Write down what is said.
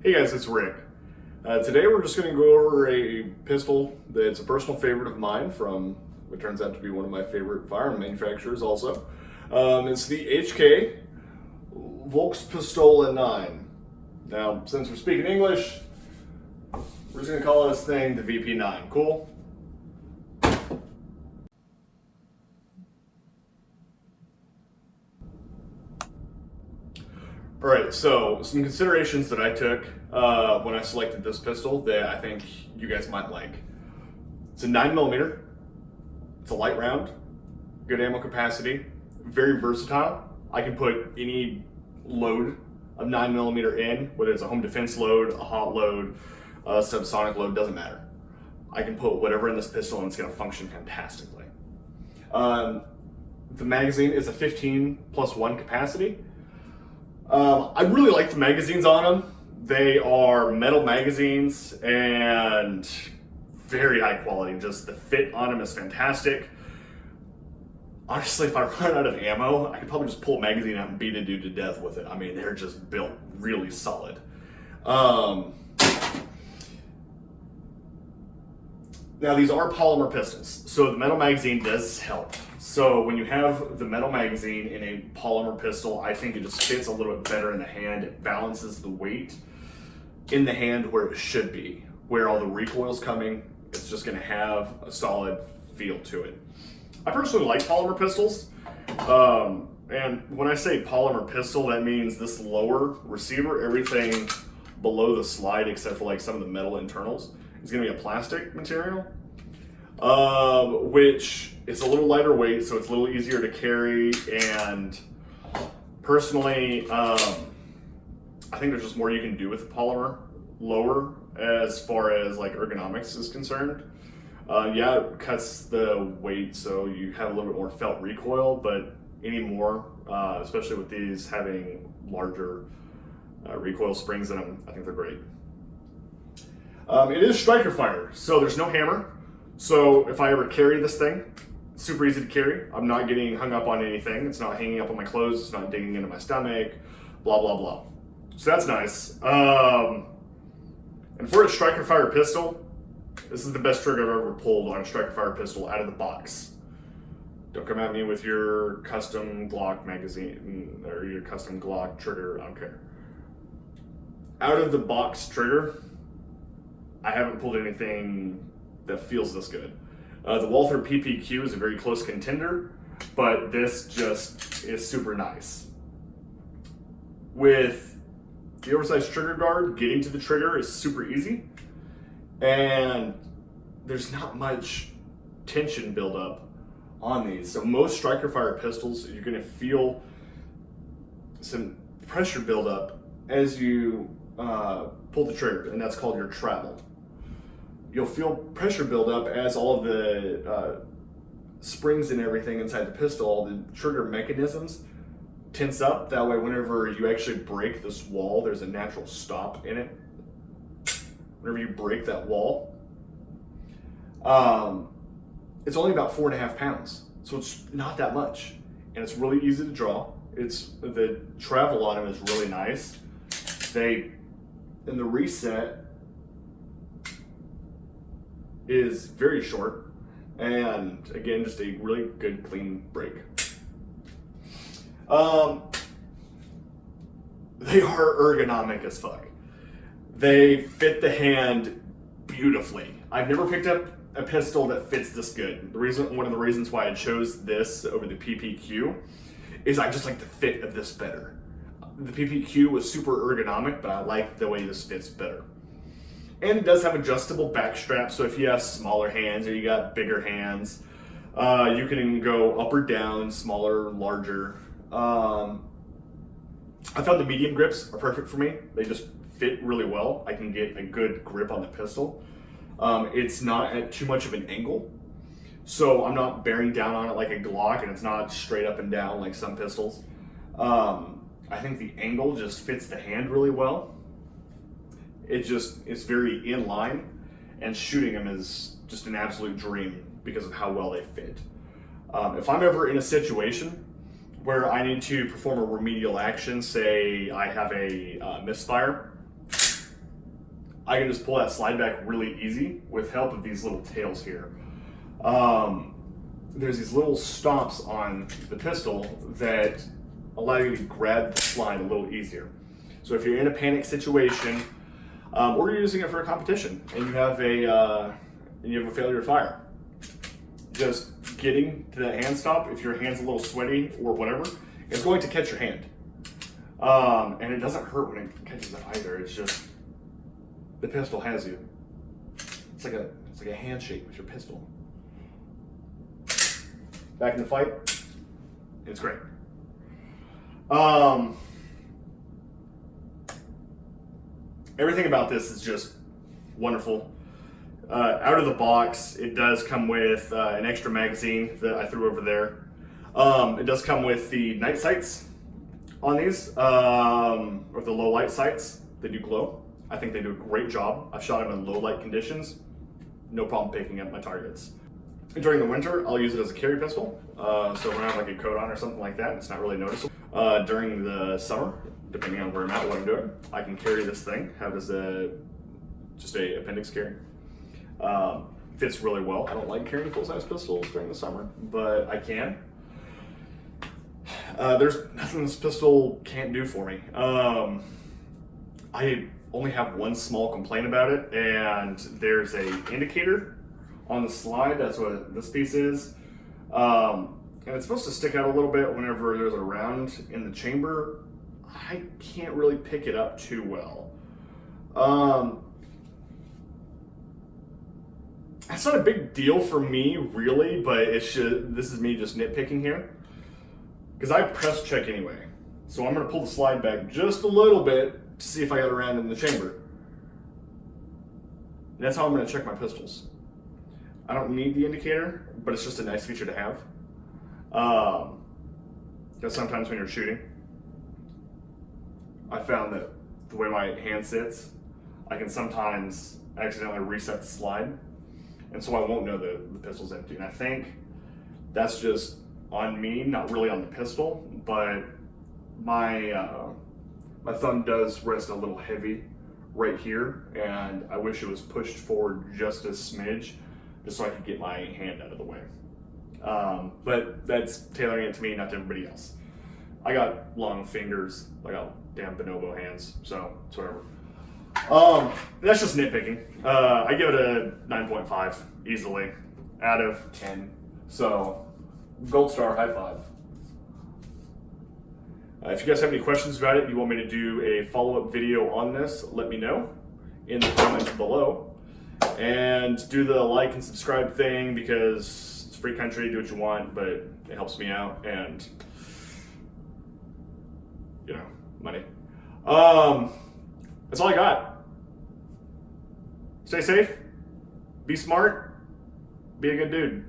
Hey guys, it's Rick. Today we're just going to go over a pistol that's a personal favorite of mine from what turns out to be one of my favorite firearm manufacturers also. It's the HK Volkspistole 9. Now, since we're speaking English, we're just going to call this thing the VP9. Cool? Alright, so some considerations that I took when I selected this pistol that I think you guys might like. It's a 9mm, it's a light round, good ammo capacity, very versatile. I can put any load of 9mm in, whether it's a home defense load, a hot load, a subsonic load, doesn't matter. I can put whatever in this pistol and it's going to function fantastically. The magazine is a 15+1 capacity. I really like the magazines on them. They are metal magazines and very high quality. Just the fit on them is fantastic. Honestly, if I run out of ammo, I could probably just pull a magazine out and beat a dude to death with it. I mean, they're just built really solid. Now these are polymer pistols, so the metal magazine does help. So when you have the metal magazine in a polymer pistol, I think it just fits a little bit better in the hand. It balances the weight in the hand where it should be. Where all the recoil's coming, it's just gonna have a solid feel to it. I personally like polymer pistols. And when I say polymer pistol, that means this lower receiver, everything below the slide except for like some of the metal internals, is gonna be a plastic material, which is a little lighter weight, so it's a little easier to carry. And personally, I think there's just more you can do with the polymer lower as far as like ergonomics is concerned. Yeah, it cuts the weight, so you have a little bit more felt recoil, but anymore, especially with these having larger recoil springs in them, I think they're great. It is striker fire, so there's no hammer. So if I ever carry this thing, it's super easy to carry. I'm not getting hung up on anything. It's not hanging up on my clothes. It's not digging into my stomach, blah, blah, blah. So that's nice. And for a striker fire pistol, this is the best trigger I've ever pulled on a striker fire pistol out of the box. Don't come at me with your custom Glock magazine or your custom Glock trigger, I don't care. Out of the box trigger, I haven't pulled anything that feels this good. The Walther PPQ is a very close contender, but this just is super nice. With the oversized trigger guard, getting to the trigger is super easy, and there's not much tension buildup on these. So most striker fire pistols, you're gonna feel some pressure buildup as you pull the trigger, and that's called your travel. You'll feel pressure build up as all of the springs and everything inside the pistol, all the trigger mechanisms tense up. That way, whenever you actually break this wall, there's a natural stop in it. Whenever you break that wall, it's only about 4.5 pounds. So it's not that much. And it's really easy to draw. The travel on them is really nice. In the reset, is very short, and again, just a really good clean break. They are ergonomic as fuck. They fit the hand beautifully. I've never picked up a pistol that fits this good. One of the reasons why I chose this over the PPQ is I just like the fit of this better. The PPQ was super ergonomic, but I like the way this fits better. And it does have adjustable back straps, so if you have smaller hands or you got bigger hands, you can go up or down, smaller, larger. I found the medium grips are perfect for me. They just fit really well. I can get a good grip on the pistol. It's not at too much of an angle, so I'm not bearing down on it like a Glock, and it's not straight up and down like some pistols. I think the angle just fits the hand really well. It's very in line, and shooting them is just an absolute dream because of how well they fit. If I'm ever in a situation where I need to perform a remedial action, say I have a misfire, I can just pull that slide back really easy with help of these little tails here. There's these little stops on the pistol that allow you to grab the slide a little easier. So if you're in a panic situation, or you're using it for a competition and you have a failure to fire, just getting to that hand stop, if your hand's a little sweaty or whatever, it's going to catch your hand. And it doesn't hurt when it catches it either. It's just the pistol has you. It's like a handshake with your pistol. Back in the fight, it's great. Everything about this is just wonderful. Out of the box, it does come with an extra magazine that I threw over there. It does come with the night sights on these, or the low light sights. They do glow. I think they do a great job. I've shot them in low light conditions. No problem picking up my targets. During the winter, I'll use it as a carry pistol. So when I have like a coat on or something like that, it's not really noticeable. During the summer, depending on where I'm at, what I'm doing, I can carry this thing, have it as just a appendix carry. Fits really well. I don't like carrying full-size pistols during the summer, but I can. There's nothing this pistol can't do for me. I only have one small complaint about it, and there's a indicator on the slide. That's what this piece is. And it's supposed to stick out a little bit whenever there's a round in the chamber. I can't really pick it up too well. It's not a big deal for me, really, but this is me just nitpicking here. Because I press check anyway. So I'm going to pull the slide back just a little bit to see if I got a round in the chamber. And that's how I'm going to check my pistols. I don't need the indicator, but it's just a nice feature to have. Because sometimes when you're shooting, I found that the way my hand sits, I can sometimes accidentally reset the slide. And so I won't know the pistol's empty. And I think that's just on me, not really on the pistol, but my thumb does rest a little heavy right here, and I wish it was pushed forward just a smidge, just so I could get my hand out of the way. But that's tailoring it to me, not to everybody else. I got long fingers, I got damn bonobo hands, so it's whatever. That's just nitpicking. I give it a 9.5 easily out of 10. So, gold star, high five. If you guys have any questions about it, you want me to do a follow-up video on this, let me know in the comments below. And do the like and subscribe thing, because it's free country, do what you want, but it helps me out, and money. That's all I got. Stay safe, be smart, be a good dude.